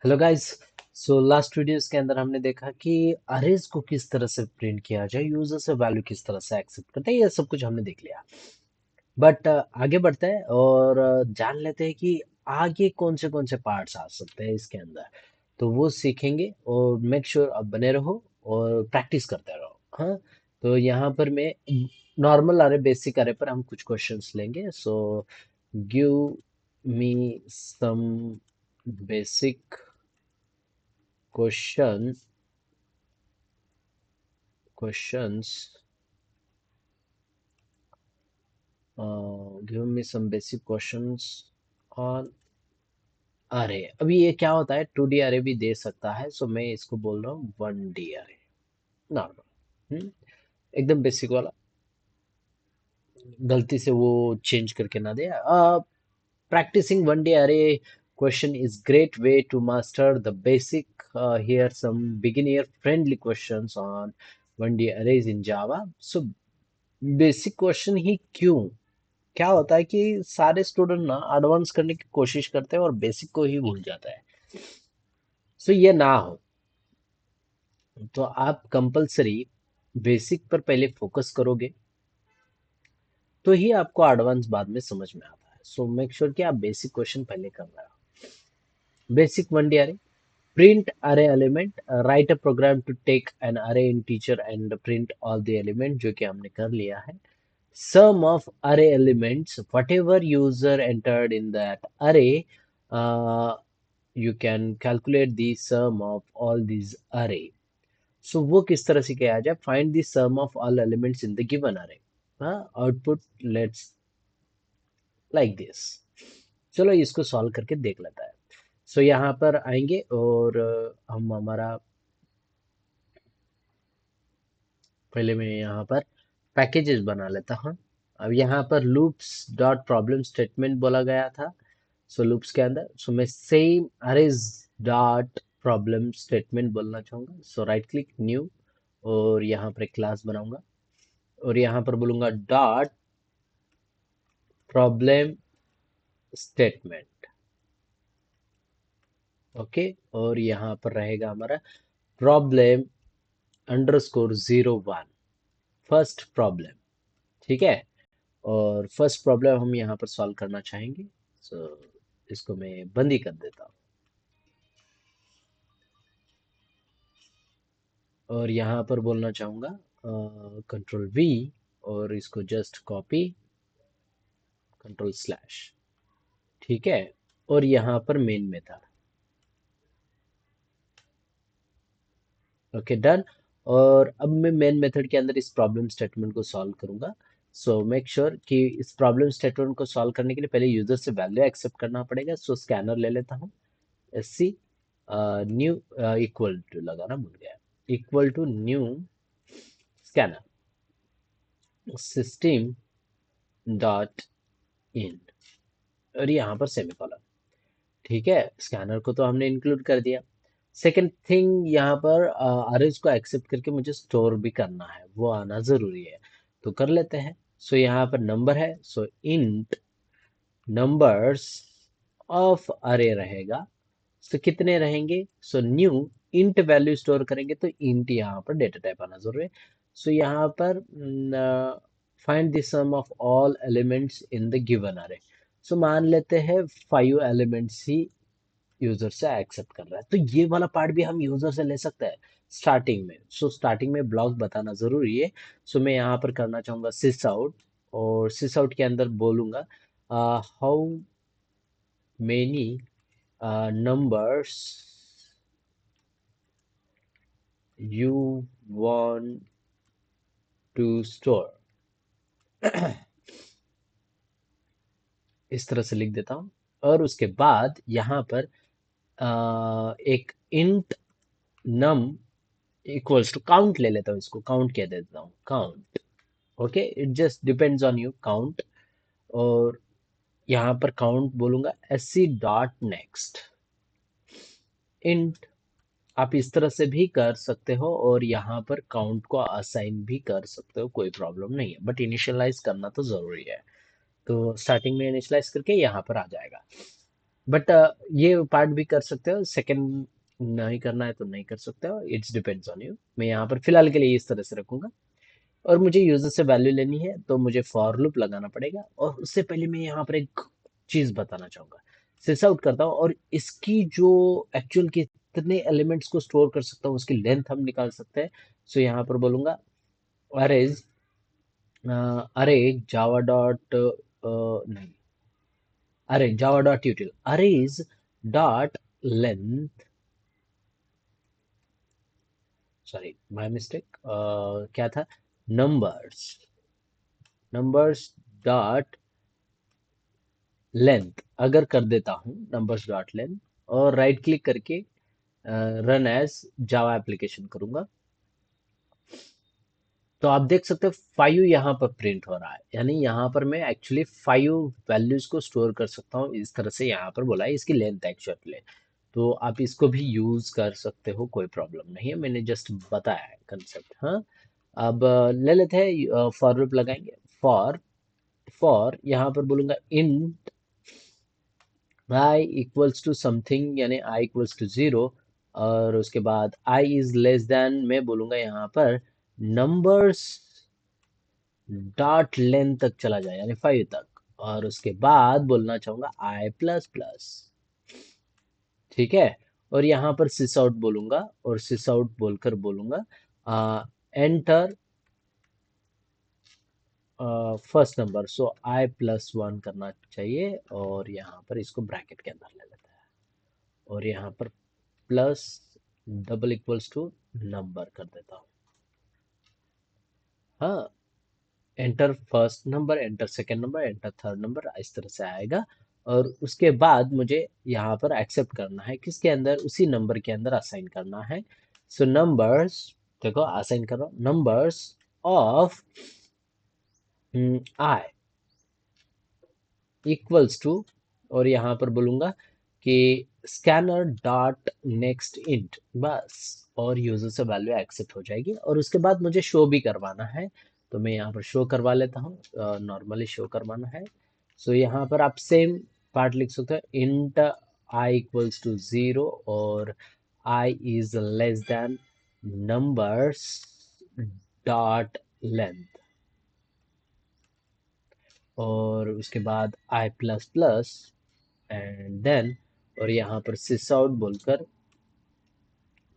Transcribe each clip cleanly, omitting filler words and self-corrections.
Hello guys. So last videos के अंदर हमने देखा कि अरेज को किस तरह से प्रिंट किया जाए, यूजर से वैल्यू किस तरह से एक्सेप्ट करते हैं, ये सब कुछ हमने देख लिया। बट आगे बढ़ते हैं और जान लेते हैं कि आगे कौन से पार्ट्स आ सकते हैं इसके अंदर। तो वो सीखेंगे और मेक श्योर आप बने रहो और प्रैक्टिस करते रहो। हाँ, तो यहाँ पर मैं नॉर्मल अरे बेसिक अरे पर हम कुछ क्वेश्चंस लेंगे। So give me some basic question questions. Give me some basic questions on अरे अभी ये क्या होता है, 2D अरे भी दे सकता है, सो मैं इसको बोल रहा हूँ 1D अरे नॉर्मल। एकदम बेसिक वाला, गलती से वो चेंज करके ना दे। Practicing 1D array question is great way to master the basic. Here some beginner friendly questions on 1D arrays in Java. So basic question ही क्यों? क्या होता है कि सारे स्टूडेंट ना एडवांस करने की कोशिश करते हैं और बेसिक को ही भूल जाता है। सो ये ना हो, तो आप कंपलसरी बेसिक पर पहले फोकस करोगे तो ही आपको एडवांस बाद में समझ में आता है। सो मेक श्योर कि आप बेसिक क्वेश्चन पहले कर रहे हो। बेसिक वन डी अरे, print array element, write a program to take an array integer and print all the element, जो कि हमने कर लिया है। Sum of array elements, whatever user entered in that array, uh, you can calculate the sum of all these array. So वो किस तरह से किया जाए? Find the sum of all elements in the given array. Output let's like this. चलो इसको solve करके देख लेता है। सो यहाँ पर आएंगे और हम हमारा पहले मैं यहाँ पर पैकेजेस बना लेता हूँ। अब यहाँ पर लूप्स डॉट प्रॉब्लम स्टेटमेंट बोला गया था। सो लूप्स के अंदर मैं same arrays dot problem statement बोलना चाहूँगा। सो राइट क्लिक न्यू और यहाँ पर एक क्लास बनाऊंगा और यहाँ पर बोलूंगा डॉट प्रॉब्लम स्टेटमेंट। ओके, और यहाँ पर रहेगा हमारा प्रॉब्लम अंडरस्कोर 01, फर्स्ट प्रॉब्लम। ठीक है, और फर्स्ट प्रॉब्लम हम यहाँ पर सॉल्व करना चाहेंगे। सो इसको मैं बंद ही कर देता हूँ और यहाँ पर बोलना चाहूँगा कंट्रोल वी और इसको जस्ट कॉपी, कंट्रोल स्लैश। ठीक है, और यहाँ पर मेन मेथड। Okay done. और अब मैं मेन मेथड के अंदर इस प्रॉब्लम स्टेटमेंट को सॉल्व करूंगा। सो मेक श्योर कि इस प्रॉब्लम स्टेटमेंट को सॉल्व करने के लिए पहले यूजर से वैल्यू एक्सेप्ट करना पड़ेगा। सो स्कैनर ले लेता हूँ, S C new equal to लगाना भूल गया, equal to new scanner system dot in और यहाँ पर सेमीकोलन। ठीक है, स्कैनर को तो हमने इंक्लूड कर दिया। सेकंड थिंग, यहाँ पर अरेज को एक्सेप्ट करके मुझे स्टोर भी करना है, वो आना जरूरी है, तो कर लेते हैं। सो यहाँ पर नंबर है, सो इंट नंबर्स ऑफ अरे रहेगा। सो कितने रहेंगे? So new int value store करेंगे तो इंट यहाँ पर डेटा टाइप आना जरूरी है। सो यहाँ पर find the sum of all elements in the given array. So मान लेते हैं 5 एलिमेंट्स ही यूजर से एक्सेप्ट कर रहा है, तो ये वाला पार्ट भी हम यूजर से ले सकते हैं स्टार्टिंग में। सो स्टार्टिंग में ब्लॉक बताना जरूरी है। सो मैं यहाँ पर करना चाहूंगा सिस आउट और सिस आउट के अंदर बोलूंगा how many numbers you want to store। इस तरह से लिख देता हूँ और उसके बाद यहाँ पर एक int num equals to count ले लेता हूँ, इसको काउंट कह देता हूँ, count. Okay, it just depends on you count. और यहाँ पर काउंट बोलूंगा S C dot next int. आप इस तरह से भी कर सकते हो और यहाँ पर काउंट को असाइन भी कर सकते हो, कोई प्रॉब्लम नहीं है, बट इनिशियलाइज करना तो जरूरी है। तो स्टार्टिंग में इनिशियलाइज करके यहाँ पर आ जाएगा। बट ये पार्ट भी कर सकते हो, सेकंड नहीं करना है तो नहीं कर सकते हो, इट्स डिपेंड्स ऑन यू। मैं यहाँ पर फिलहाल के लिए इस तरह से रखूंगा। और मुझे यूजर से वैल्यू लेनी है तो मुझे फॉर लूप लगाना पड़ेगा, और उससे पहले मैं यहाँ पर एक चीज बताना चाहूंगा। सिस आउट करता हूँ और इसकी जो एक्चुअल कितने एलिमेंट्स को स्टोर कर सकता हूँ उसकी लेंथ हम निकाल सकते हैं। सो यहाँ पर बोलूंगा अरेज, अरे जावा डॉट नहीं, अरे Java dot यूटिल arrays dot length, sorry my mistake, क्या था, नंबर्स, नंबर्स डॉट लेंथ अगर कर देता हूँ, नंबर्स डॉट लेंथ, और राइट क्लिक करके रन एज जावा एप्लीकेशन करूंगा, तो आप देख सकते हो 5 यहाँ पर प्रिंट हो रहा है। यानी यहाँ पर मैं एक्चुअली 5 वैल्यूज को स्टोर कर सकता हूँ, इस तरह से यहाँ पर बोला है, इसकी लेंथ एक्चुअली। तो आप इसको भी यूज कर सकते हो, कोई प्रॉब्लम नहीं है, मैंने जस्ट बताया है कंसेप्ट। हाँ, अब ले लेते हैं, फॉर लूप लगाएंगे। फॉर, फॉर यहाँ पर बोलूंगा int i equals to something, यानी आई इक्वल्स टू 0, और उसके बाद आई इज लेस देन, मैं बोलूंगा यहाँ पर नंबर्स डॉट लेंथ तक चला जाए, यानी 5 तक, और उसके बाद बोलना चाहूंगा आई प्लस प्लस। ठीक है, और यहाँ पर सिस आउट बोलूंगा, और सिस आउट बोलकर बोलूंगा एंटर फर्स्ट नंबर, सो आई प्लस 1 करना चाहिए, और यहाँ पर इसको ब्रैकेट के अंदर ले लेते हैं, और यहाँ पर plus double equals to number कर देता हूँ। हाँ, enter first number, enter second number, enter third number, इस तरह से आएगा। और उसके बाद मुझे यहाँ पर एक्सेप्ट करना है, किसके अंदर, उसी नंबर के अंदर असाइन करना है। सो नंबर्स, देखो असाइन कर रहा हूँ, numbers of i equals to, और यहाँ पर बोलूंगा कि स्कैनर डॉट नेक्स्ट इंट, बस, और यूजर से वैल्यू एक्सेप्ट हो जाएगी। और उसके बाद मुझे शो भी करवाना है, तो मैं यहाँ पर शो करवा लेता हूँ, नॉर्मली शो करवाना है। सो यहाँ पर आप सेम पार्ट लिख सकते हो, इंट आई इक्वल्स टू 0, और i is less than numbers dot length, और उसके बाद i plus plus and then, और यहाँ पर सिस आउट बोलकर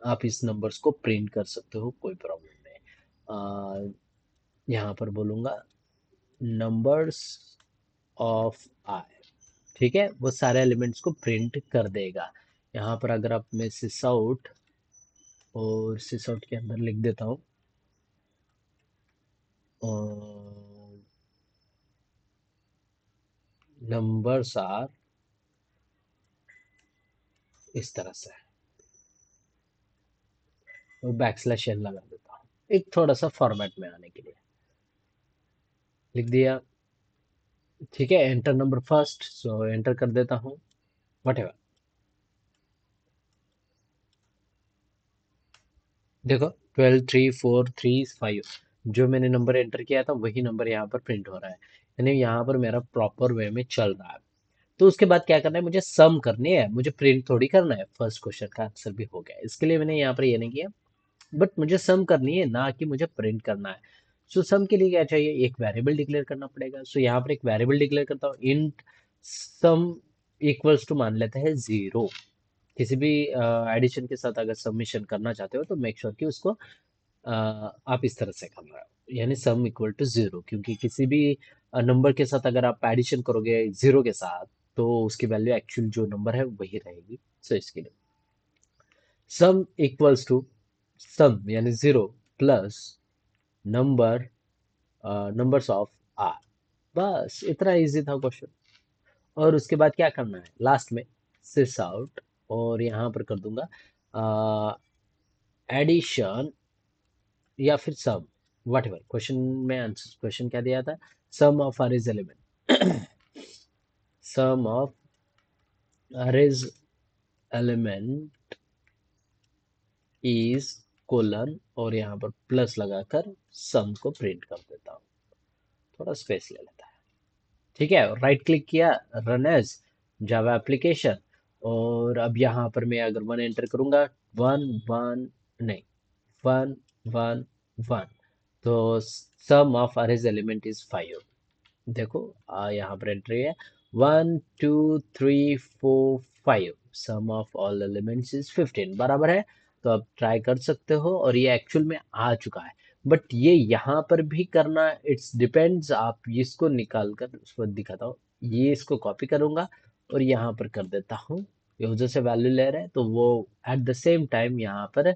आप इस नंबर्स को प्रिंट कर सकते हो, कोई प्रॉब्लम नहीं। यहाँ पर बोलूंगा नंबर्स ऑफ आई, ठीक है, वो सारे एलिमेंट्स को प्रिंट कर देगा। यहाँ पर अगर आप, मैं सिस आउट, और सिस आउट के अंदर लिख देता हूँ नंबर्स आर, इस तरह से, और बैक स्लैश एन लगा देता हूँ, एक थोड़ा सा फॉर्मेट में आने के लिए, लिख दिया। ठीक है, एंटर नंबर फर्स्ट, सो एंटर कर देता हूँ, वट, देखो 12 3 4 3 5, जो मैंने नंबर एंटर किया था वही नंबर यहाँ पर प्रिंट हो रहा है, यानी यहाँ पर मेरा प्रॉपर वे में चल रहा है। तो उसके बाद क्या करना है, मुझे सम करनी है, मुझे प्रिंट थोड़ी करना है। फर्स्ट क्वेश्चन का आंसर भी हो गया, इसके लिए मैंने यहाँ पर ये नहीं किया, बट मुझे सम करनी है, ना कि मुझे प्रिंट करना है। सो सम के लिए क्या चाहिए, एक वेरिएबल डिक्लेयर करना पड़ेगा। सो यहाँ पर एक वेरिएबल डिक्लेयर करता हूँ, इंट सम इक्वल्स टू मान लेते हैं 0। किसी भी एडिशन के साथ अगर सबमिशन करना चाहते हो तो मेक श्योर कि उसको आप इस तरह से करना है, यानी सम इक्वल टू 0, क्योंकि किसी भी नंबर के साथ अगर आप एडिशन करोगे 0 के साथ, तो उसकी वैल्यू एक्चुअल जो नंबर है वही रहेगी। सो इसके लिए सम इक्वल्स टू सम यानी 0 plus number, numbers of r, बस इतना इजी था क्वेश्चन। और उसके बाद क्या करना है, लास्ट में सिस आउट, और यहाँ पर कर दूंगा एडिशन या फिर सम, वट एवर, क्वेश्चन में आंसर, क्वेश्चन क्या दिया था, sum of arrays element, sum of arrays element is colon, और यहाँ पर प्लस लगाकर सम को प्रिंट कर देता हूँ, थोड़ा स्पेस ले लेता है। ठीक है, राइट क्लिक किया, रन एज जावा एप्लीकेशन, और अब यहाँ पर मैं अगर 1 एंटर करूंगा, 1 1 नहीं, 1 1 1, तो सम ऑफ अरेज एलिमेंट इज 5। देखो यहाँ पर एंट्री है 1 2 3 4 5, sum of all elements is 15 बराबर है। तो अब ट्राई कर सकते हो और ये एक्चुअल में आ चुका है। बट ये यहाँ पर भी करना इट्स डिपेंड्स, आप इसको निकाल कर उसको दिखाता हूँ। ये इसको कॉपी करूंगा और यहाँ पर कर देता हूँ। यूजर से वैल्यू ले रहे हैं तो वो एट द सेम टाइम यहाँ पर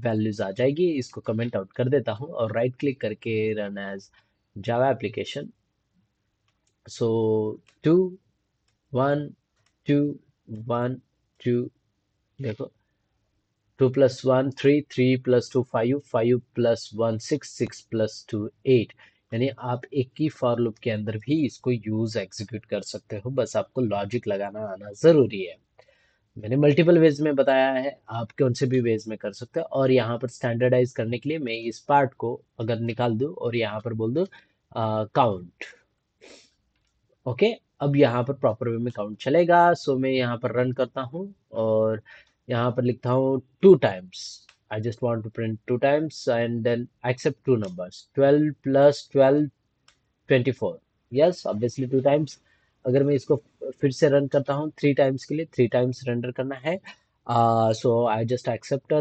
वैल्यूज आ जाएगी। इसको कमेंट आउट कर देता हूँ और राइट क्लिक करके run as Java application. So 2 1 2 1 2, देखो 2 + 1 3 3 + 2 5 5 + 1 6 6 + 2 8। यानी आप एक ही फॉर लूप के अंदर भी इसको यूज एग्जीक्यूट कर सकते हो, बस आपको लॉजिक लगाना आना जरूरी है। मैंने मल्टीपल वेज में बताया है, आप कौन से भी वेज में कर सकते हो। और यहाँ पर स्टैंडर्डाइज करने के लिए मैं इस पार्ट को अगर निकाल दूं और यहाँ पर बोल दूं काउंट, ओके। अब यहाँ पर प्रॉपर वे में काउंट चलेगा। सो मैं यहाँ पर रन करता हूँ और यहाँ पर लिखता हूँ 2 times. I just want to print 2 times and then accept 2 numbers, 12 + 12 24। Yes, obviously 2 times. अगर मैं इसको फिर से रन करता हूँ 3 टाइम्स के लिए, 3 टाइम्स रेंडर करना है। सो आई जस्ट एक्सेप्ट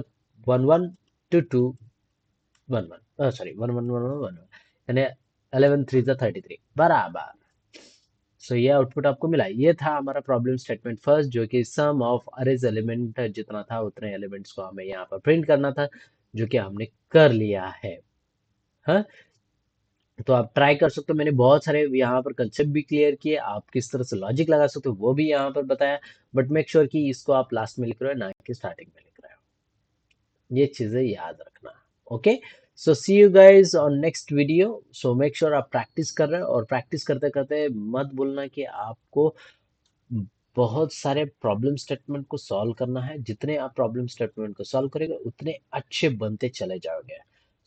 1 1 2 2 1 1, सॉरी 1 1 1 1 1, यानी 11 3 33 बराबर। सो ये आउटपुट आपको मिला। ये था हमारा प्रॉब्लम स्टेटमेंट फर्स्ट, जो कि सम ऑफ अरेज एलिमेंट जितना था उतने एलिमेंट्स को हमें यहाँ पर प्रिंट करना था, जो कि हमने कर लिया है। हाँ, तो आप ट्राई कर सकते हो। मैंने बहुत सारे यहाँ पर कंसेप्ट भी क्लियर किए, आप किस तरह से लॉजिक लगा सकते हो वो भी यहाँ पर बताया। बट मेक श्योर कि इसको आप लास्ट में लिख रहे हो, ना कि स्टार्टिंग में लिख रहे हो। ये चीजें याद रखना। Okay, so see you guys on next video. So make sure आप प्रैक्टिस कर रहे हो, और प्रैक्टिस करते करते मत भूलना कि आपको बहुत सारे प्रॉब्लम स्टेटमेंट को सॉल्व करना है। जितने आप प्रॉब्लम स्टेटमेंट को सॉल्व करेंगे उतने अच्छे बनते चले जाओगे।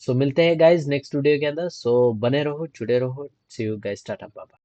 सो मिलते हैं गाइज नेक्स्ट वीडियो के अंदर। सो बने रहो, जुड़े रहो। सी यू गाइज, टाटा बाय।